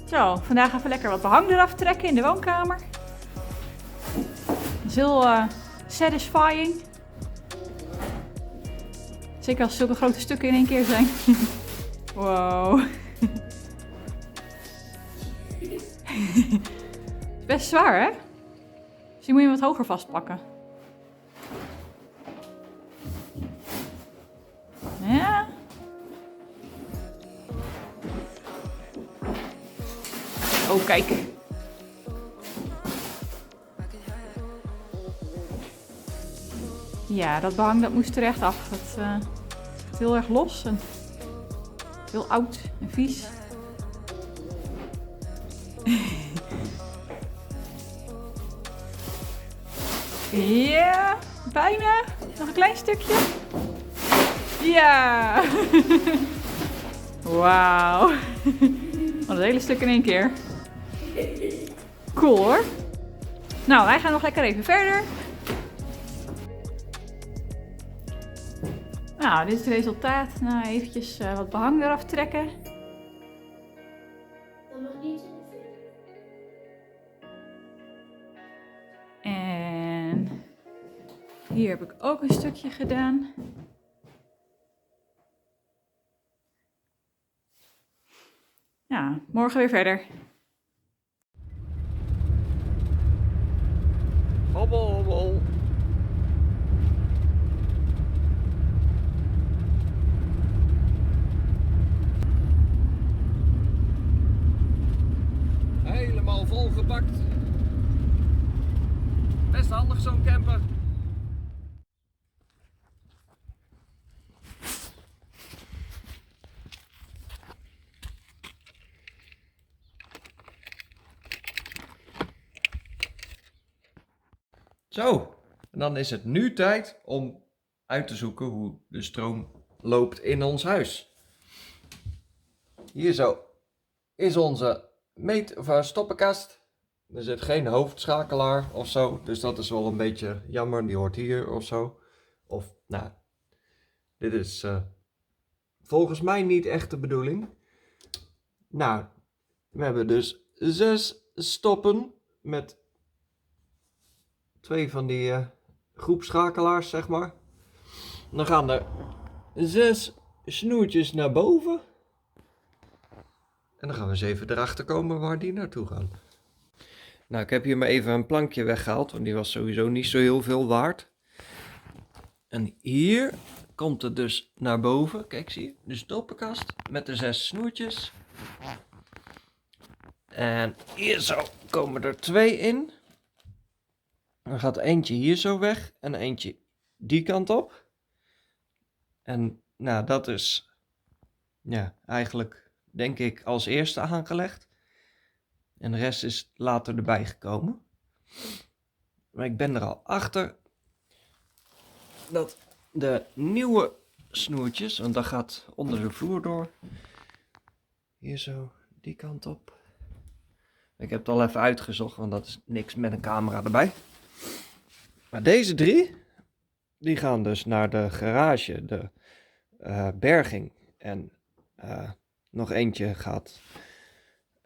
Zo, vandaag even lekker wat behang eraf trekken in de woonkamer. Dat is heel satisfying. Zeker als zulke grote stukken in één keer zijn. Wow. Het is best zwaar, hè? Misschien moet je hem wat hoger vastpakken. Ja. Oh, kijk. Ja, dat behang dat moest er echt af. Het zit heel erg los en heel oud en vies. Ja, bijna. Nog een klein stukje. Ja. Wauw. Wat een hele stuk in één keer. Cool hoor. Nou, wij gaan nog lekker even verder. Nou, dit is het resultaat. Nou, eventjes wat behang eraf trekken. Dat mag niet in de film. En hier heb ik ook een stukje gedaan. Ja, morgen weer verder. Hobbel, hobbel. Helemaal volgepakt. Best handig zo'n camper. Zo, en dan is het nu tijd om uit te zoeken hoe de stroom loopt in ons huis. Hier zo is onze stoppenkast. Er zit geen hoofdschakelaar of zo, dus dat is wel een beetje jammer. Die hoort hier of zo. Of, nou, dit is volgens mij niet echt de bedoeling. Nou, we hebben dus 6 stoppen met 2 van die groepschakelaars, zeg maar. Dan gaan er 6 snoertjes naar boven. En dan gaan we eens even erachter komen waar die naartoe gaan. Nou, ik heb hier maar even een plankje weggehaald, want die was sowieso niet zo heel veel waard. En hier komt het dus naar boven. Kijk, zie je? De stoppenkast met de 6 snoertjes. En hier zo komen er 2 in. Dan gaat eentje hier zo weg en eentje die kant op. En nou, dat is ja, eigenlijk denk ik als eerste aangelegd. En de rest is later erbij gekomen. Maar ik ben er al achter dat de nieuwe snoertjes, want dat gaat onder de vloer door. Hier zo, die kant op. Ik heb het al even uitgezocht, want dat is niks met een camera erbij. Maar deze 3, die gaan dus naar de garage, de berging. En nog eentje gaat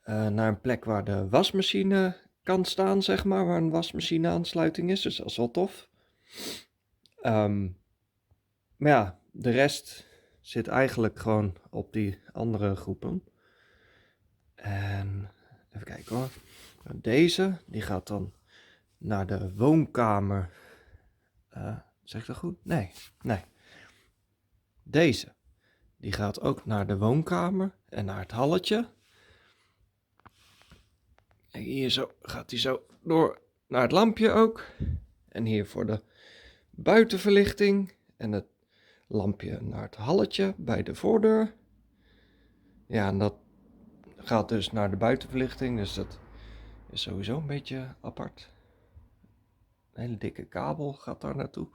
naar een plek waar de wasmachine kan staan, zeg maar. Waar een wasmachine aansluiting is, dus dat is wel tof. Maar ja, de rest zit eigenlijk gewoon op die andere groepen. En even kijken hoor. Deze, die gaat dan naar de woonkamer. Zeg ik dat goed? Nee. Deze. die gaat ook naar de woonkamer en naar het halletje. En hier zo gaat hij zo door naar het lampje ook. En hier voor de buitenverlichting en het lampje naar het halletje bij de voordeur. Ja, en dat gaat dus naar de buitenverlichting, dus dat is sowieso een beetje apart. Een hele dikke kabel gaat daar naartoe.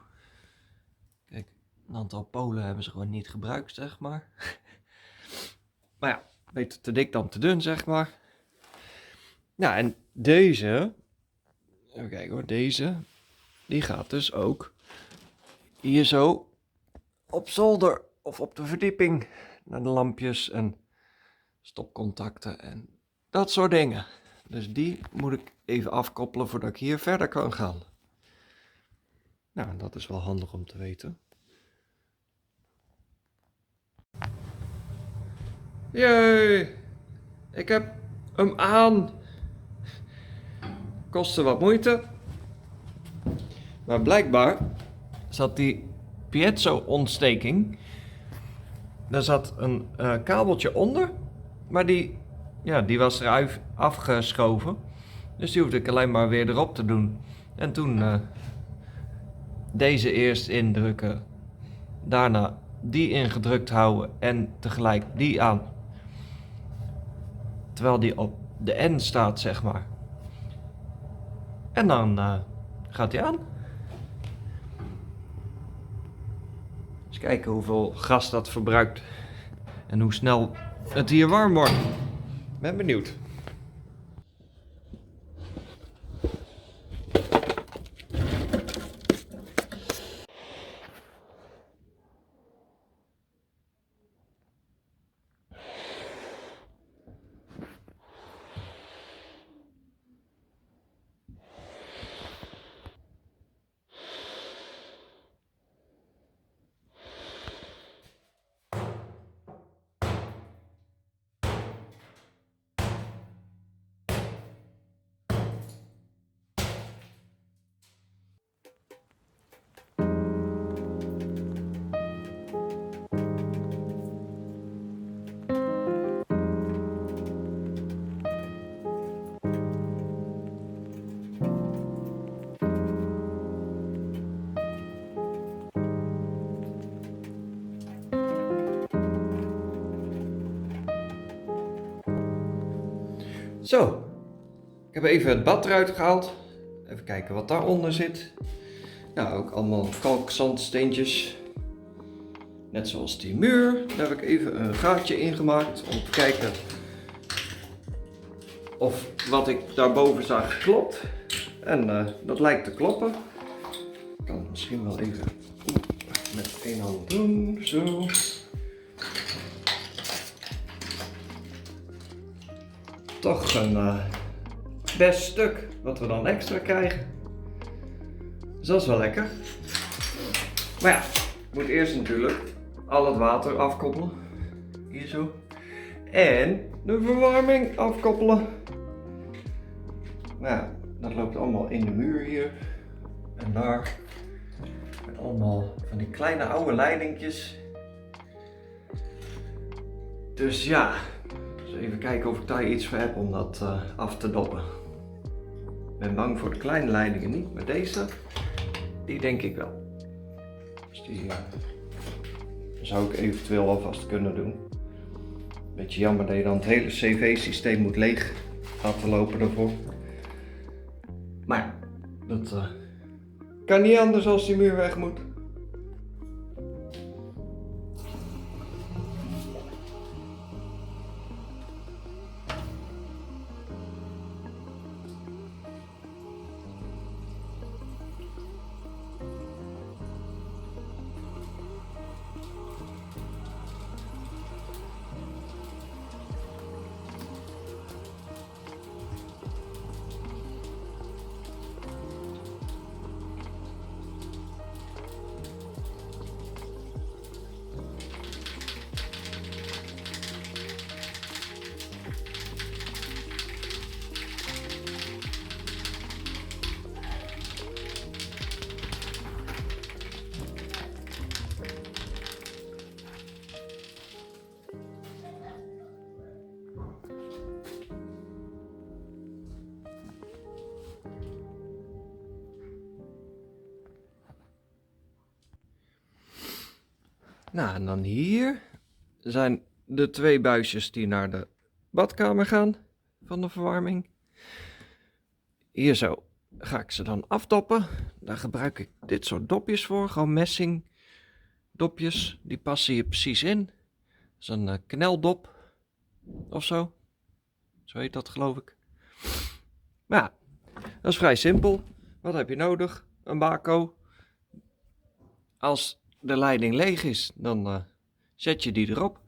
Kijk, een aantal polen hebben ze gewoon niet gebruikt, zeg maar. Maar ja, beter te dik dan te dun, zeg maar. Nou, en deze, even kijken hoor, deze, die gaat dus ook hier zo op zolder of op de verdieping naar de lampjes en stopcontacten en dat soort dingen. Dus die moet ik even afkoppelen voordat ik hier verder kan gaan. Nou, dat is wel handig om te weten. Jee, ik heb hem aan. Kostte wat moeite. Maar blijkbaar zat die piezo-ontsteking. Daar zat een kabeltje onder. Maar die was eruit afgeschoven. Dus die hoefde ik alleen maar weer erop te doen. En toen deze eerst indrukken. Daarna die ingedrukt houden en tegelijk die aan. Terwijl die op de N staat, zeg maar. En dan gaat hij aan. Eens kijken hoeveel gas dat verbruikt. En hoe snel het hier warm wordt. Ben benieuwd. Zo, ik heb even het bad eruit gehaald. Even kijken wat daaronder zit. Nou, ook allemaal kalkzandsteentjes. Net zoals die muur. Daar heb ik even een gaatje in gemaakt om te kijken of wat ik daarboven zag klopt. En dat lijkt te kloppen. Ik kan het misschien wel even met één hand doen. Zo. Toch een best stuk wat we dan extra krijgen. Dus dat is wel lekker. Maar ja, ik moet eerst natuurlijk al het water afkoppelen. Hier zo. En de verwarming afkoppelen. Nou ja, dat loopt allemaal in de muur hier. En daar. Met allemaal van die kleine oude leidingjes. Dus ja. Even kijken of ik daar iets voor heb om dat af te doppen. Ik ben bang voor de kleine leidingen niet, maar deze, die denk ik wel. Dus die zou ik eventueel alvast kunnen doen. Beetje jammer dat je dan het hele CV-systeem moet leeg laten lopen daarvoor. Maar ja, dat kan niet anders als die muur weg moet. Nou, en dan hier zijn de 2 buisjes die naar de badkamer gaan van de verwarming. Hier zo ga ik ze dan afdoppen. Daar gebruik ik dit soort dopjes voor, gewoon messing dopjes. Die passen hier precies in. Dat is een kneldop of zo. Zo heet dat, geloof ik. Maar ja, dat is vrij simpel. Wat heb je nodig? Een bako. Als de leiding leeg is, dan zet je die erop.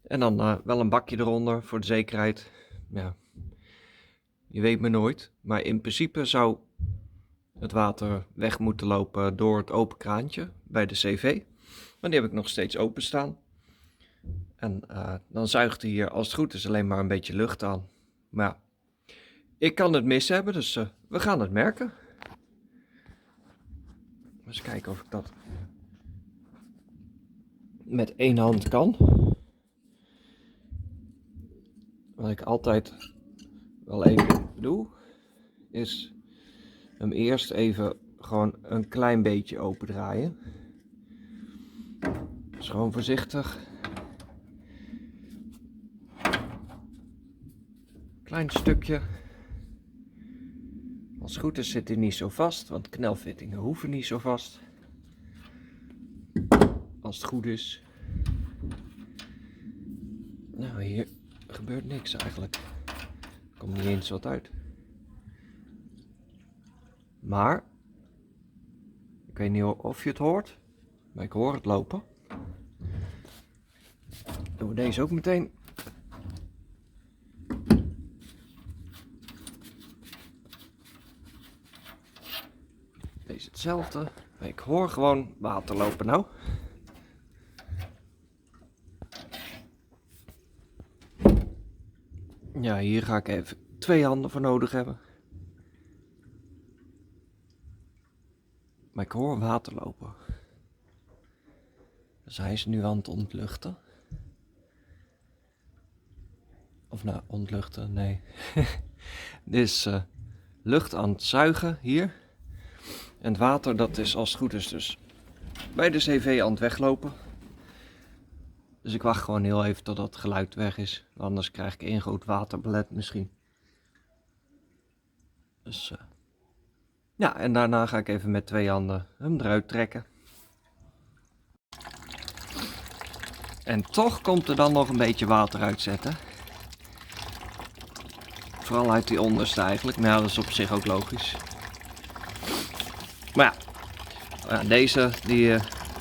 En dan wel een bakje eronder voor de zekerheid. Ja, je weet maar nooit. Maar in principe zou het water weg moeten lopen door het open kraantje bij de cv. Maar die heb ik nog steeds open staan. En dan zuigt hij hier als het goed is alleen maar een beetje lucht aan. Maar ja, ik kan het mis hebben, dus we gaan het merken. Eens kijken of ik dat met 1 hand kan. Wat ik altijd wel even doe, is hem eerst even gewoon een klein beetje open draaien. Dus gewoon voorzichtig. Klein stukje. Als het goed is zit hij niet zo vast, want knelfittingen hoeven niet zo vast. Als het goed is. Nou, hier gebeurt niks eigenlijk. Er komt niet eens wat uit. Maar, ik weet niet of je het hoort, maar ik hoor het lopen. Doen we deze ook meteen. Deze hetzelfde. Ik hoor gewoon water lopen nou. Ja, hier ga ik even 2 handen voor nodig hebben. Maar ik hoor water lopen. Dus hij is nu aan het ontluchten. Of nou, ontluchten, nee. Dit is lucht aan het zuigen hier. En het water, dat is als het goed is dus bij de cv aan het weglopen. Dus ik wacht gewoon heel even totdat het geluid weg is. Anders krijg ik 1 groot waterbelet misschien. Dus ja, en daarna ga ik even met 2 handen hem eruit trekken. En toch komt er dan nog een beetje water uitzetten. Vooral uit die onderste eigenlijk. Maar ja, dat is op zich ook logisch. Maar ja, deze die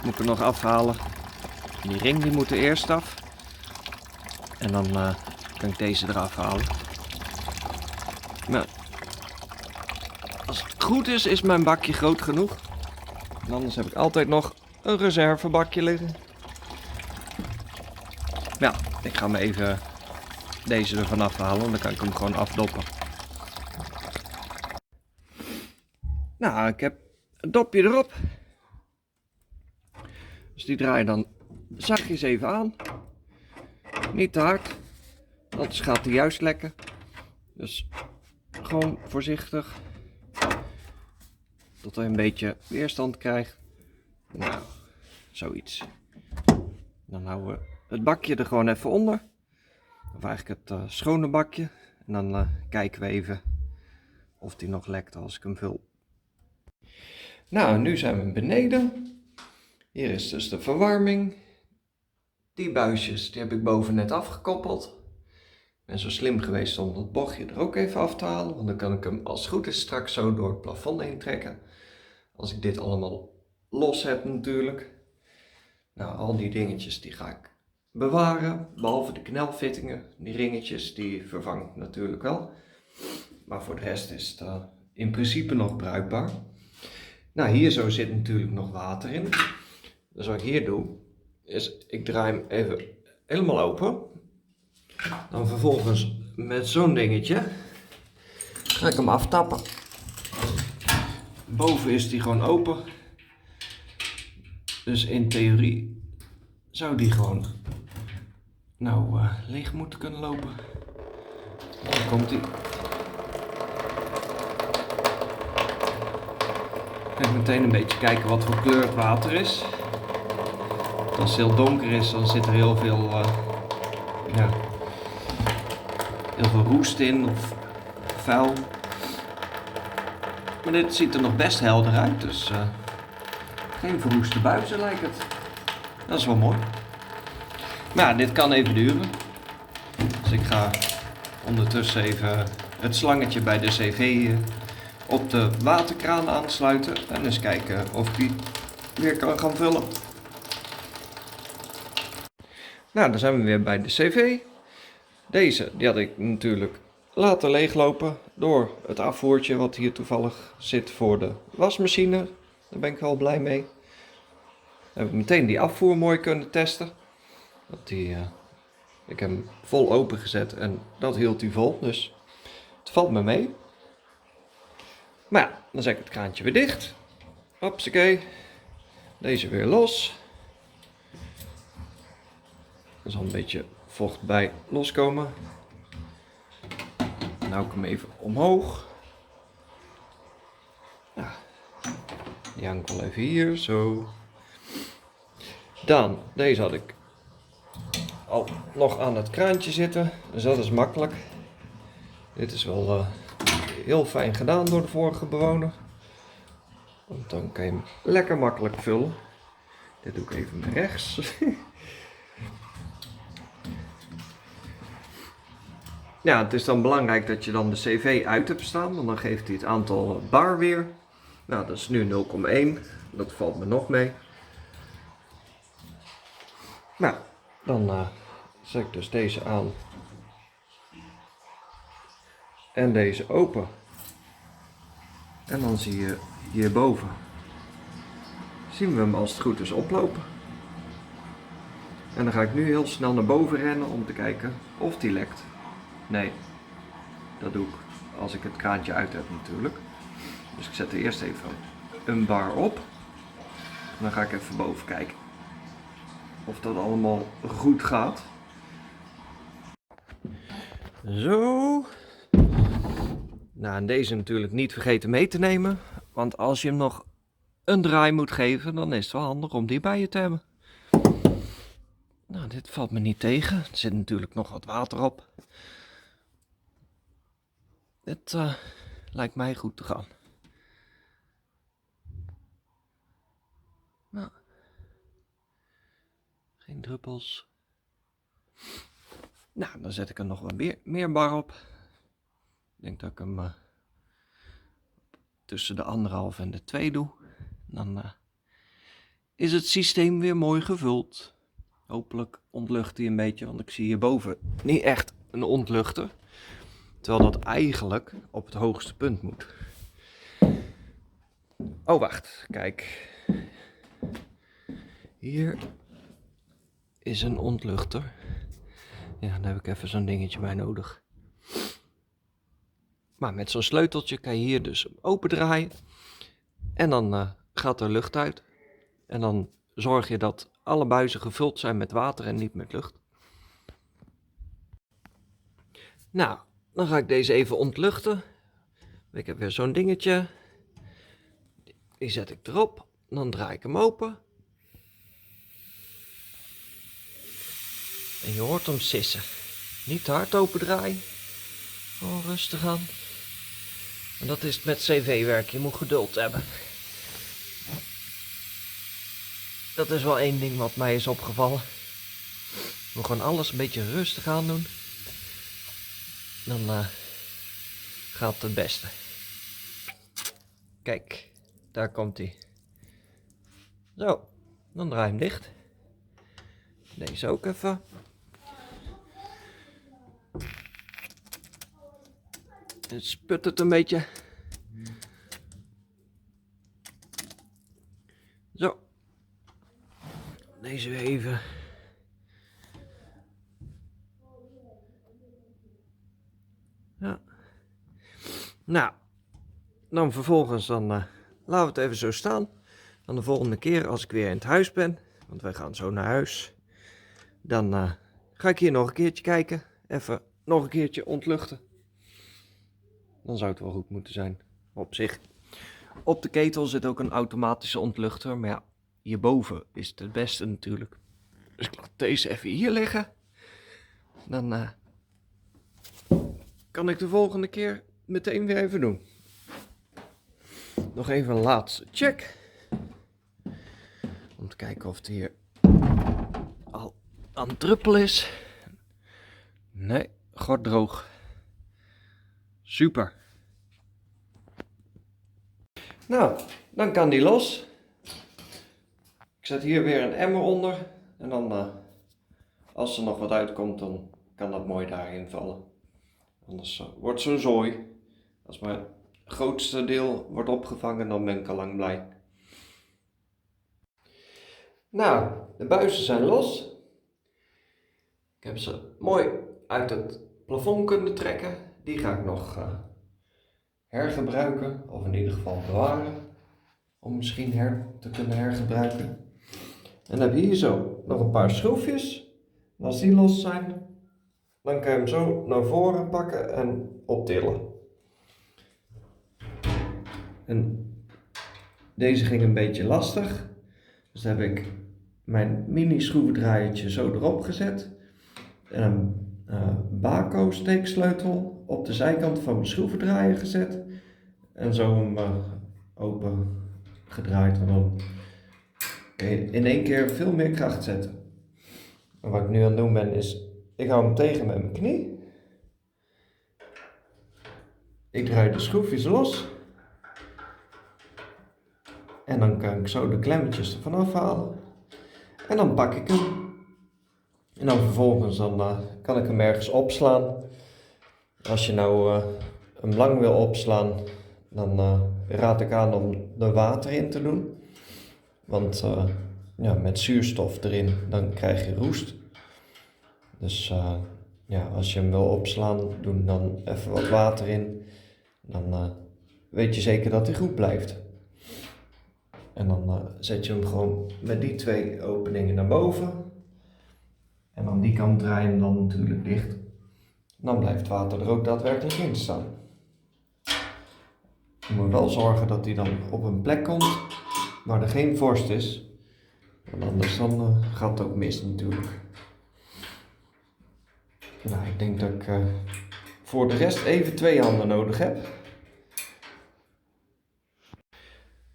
moet ik er nog afhalen. Die ring die moet er eerst af. En dan kan ik deze eraf halen. Maar als het goed is, is mijn bakje groot genoeg. En anders heb ik altijd nog een reservebakje liggen. Ja, ik ga me even deze ervan afhalen. Dan kan ik hem gewoon afdoppen. Nou, ik heb een dopje erop. Dus die draai je dan zachtjes even aan. Niet te hard, anders gaat hij juist lekken. Dus gewoon voorzichtig. Tot hij een beetje weerstand krijgt. Nou, zoiets. Dan houden we het bakje er gewoon even onder. Of eigenlijk het schone bakje. En dan kijken we even of die nog lekt als ik hem vul. Nou, nu zijn we beneden. Hier is dus de verwarming. Die buisjes die heb ik boven net afgekoppeld. Ik ben zo slim geweest om dat bochtje er ook even af te halen. Want dan kan ik hem als het goed is straks zo door het plafond heen trekken. Als ik dit allemaal los heb natuurlijk. Nou, al die dingetjes die ga ik bewaren. Behalve de knelfittingen. Die ringetjes die vervang ik natuurlijk wel. Maar voor de rest is het in principe nog bruikbaar. Nou, hier zo zit natuurlijk nog water in. Dus wat ik hier doe, is ik draai hem even helemaal open. Dan vervolgens met zo'n dingetje ga ik hem aftappen. Boven is die gewoon open. Dus in theorie zou die gewoon nou leeg moeten kunnen lopen. Dan komt hij. Even meteen een beetje kijken wat voor kleur het water is. Als het heel donker is, dan zit er heel veel, ja, heel veel roest in of vuil. Maar dit ziet er nog best helder uit, dus geen verroeste buizen lijkt het. Dat is wel mooi. Maar ja, dit kan even duren. Dus ik ga ondertussen even het slangetje bij de cv op de waterkraan aansluiten. En eens kijken of ik die weer kan gaan vullen. Nou, dan zijn we weer bij de cv. Deze, die had ik natuurlijk laten leeglopen door het afvoertje wat hier toevallig zit voor de wasmachine. Daar ben ik wel blij mee. Dan heb ik meteen die afvoer mooi kunnen testen. Ik heb hem vol open gezet en dat hield hij vol, dus het valt me mee. Maar ja, dan zet ik het kraantje weer dicht. Hopsakee. Deze weer los. Er zal een beetje vocht bij loskomen. Dan hou ik hem even omhoog. Ja, die hang ik wel even hier, zo. Dan, deze had ik al nog aan het kraantje zitten, dus dat is makkelijk. Dit is wel heel fijn gedaan door de vorige bewoner. Want dan kan je hem lekker makkelijk vullen. Dit doe ik even naar rechts. Ja, het is dan belangrijk dat je dan de cv uit hebt staan, want dan geeft hij het aantal bar weer. Nou, dat is nu 0,1. Dat valt me nog mee. Nou, dan zet ik dus deze aan. En deze open. En dan zie je hierboven. Zien we hem als het goed is oplopen. En dan ga ik nu heel snel naar boven rennen om te kijken of die lekt. Nee, dat doe ik als ik het kraantje uit heb natuurlijk. Dus ik zet er eerst even een bar op. En dan ga ik even boven kijken of dat allemaal goed gaat. Zo. Nou, en deze natuurlijk niet vergeten mee te nemen. Want als je hem nog een draai moet geven, dan is het wel handig om die bij je te hebben. Nou, dit valt me niet tegen. Er zit natuurlijk nog wat water op. Het lijkt mij goed te gaan. Nou, geen druppels. Nou, dan zet ik er nog wat meer bar op. Ik denk dat ik hem tussen de 1,5 en de 2 doe. Dan is het systeem weer mooi gevuld. Hopelijk ontlucht hij een beetje, want ik zie hierboven niet echt een ontluchter. Terwijl dat eigenlijk op het hoogste punt moet. Oh, wacht. Kijk. Hier is een ontluchter. Ja, daar heb ik even zo'n dingetje bij nodig. Maar met zo'n sleuteltje kan je hier dus open draaien. En dan gaat er lucht uit. En dan zorg je dat alle buizen gevuld zijn met water en niet met lucht. Nou, dan ga ik deze even ontluchten. Ik heb weer zo'n dingetje. Die zet ik erop. Dan draai ik hem open. En je hoort hem sissen. Niet te hard open draaien. Gewoon rustig aan. En dat is het met cv-werk. Je moet geduld hebben. Dat is wel één ding wat mij is opgevallen. We gewoon alles een beetje rustig aan doen. Dan gaat het het beste. Kijk, daar komt hij. Zo, dan draai je hem dicht. Deze ook even. Het sput het een beetje. Zo. Deze weer even. Ja. Nou, dan vervolgens laten we het even zo staan. Dan de volgende keer als ik weer in het huis ben, want wij gaan zo naar huis, dan ga ik hier nog een keertje kijken. Even nog een keertje ontluchten. Dan zou het wel goed moeten zijn. Op zich. Op de ketel zit ook een automatische ontluchter, maar ja, hierboven is het beste natuurlijk. Dus ik laat deze even hier liggen. Dan kan ik de volgende keer meteen weer even doen. Nog even een laatste check. Om te kijken of het hier al aan het druppelen is. Nee, gort droog. Super. Nou, dan kan die los. Ik zet hier weer een emmer onder. En dan, als er nog wat uitkomt, dan kan dat mooi daarin vallen. Anders wordt zo'n zooi. Als mijn grootste deel wordt opgevangen, dan ben ik al lang blij. Nou, de buizen zijn los. Ik heb ze mooi uit het plafond kunnen trekken. Die ga ik nog hergebruiken, of in ieder geval bewaren. Om misschien te kunnen hergebruiken. En dan heb je hier zo nog een paar schroefjes. En als die los zijn, dan kan je hem zo naar voren pakken en optillen. En deze ging een beetje lastig. Dus dan heb ik mijn mini schroevendraaiertje zo erop gezet. En een Bako steeksleutel op de zijkant van mijn schroevendraaier gezet. En zo hem open gedraaid. En dan kun je in één keer veel meer kracht zetten. En wat ik nu aan het doen ben is, ik hou hem tegen met mijn knie. Ik draai de schroefjes los. En dan kan ik zo de klemmetjes ervan afhalen. En dan pak ik hem. En dan vervolgens kan ik hem ergens opslaan. Als je nou hem lang wil opslaan, dan raad ik aan om er water in te doen. Want met zuurstof erin, dan krijg je roest. Dus als je hem wil opslaan, doe dan even wat water in. Dan weet je zeker dat hij goed blijft. En dan zet je hem gewoon met die twee openingen naar boven. En aan die kant draai je hem dan natuurlijk dicht. Dan blijft water er ook daadwerkelijk in staan. Je moet wel zorgen dat hij dan op een plek komt waar er geen vorst is. Want anders dan gaat het ook mis natuurlijk. Nou, ik denk dat ik voor de rest even 2 handen nodig heb.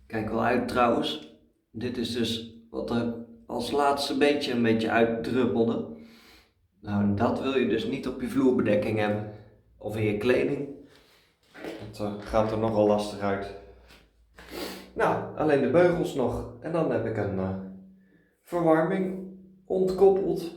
Kijk wel uit trouwens. Dit is dus wat er als laatste een beetje uitdruppelde. Nou, dat wil je dus niet op je vloerbedekking hebben. Of in je kleding. Dat gaat er nogal lastig uit. Nou, alleen de beugels nog. En dan heb ik een verwarming ontkoppeld.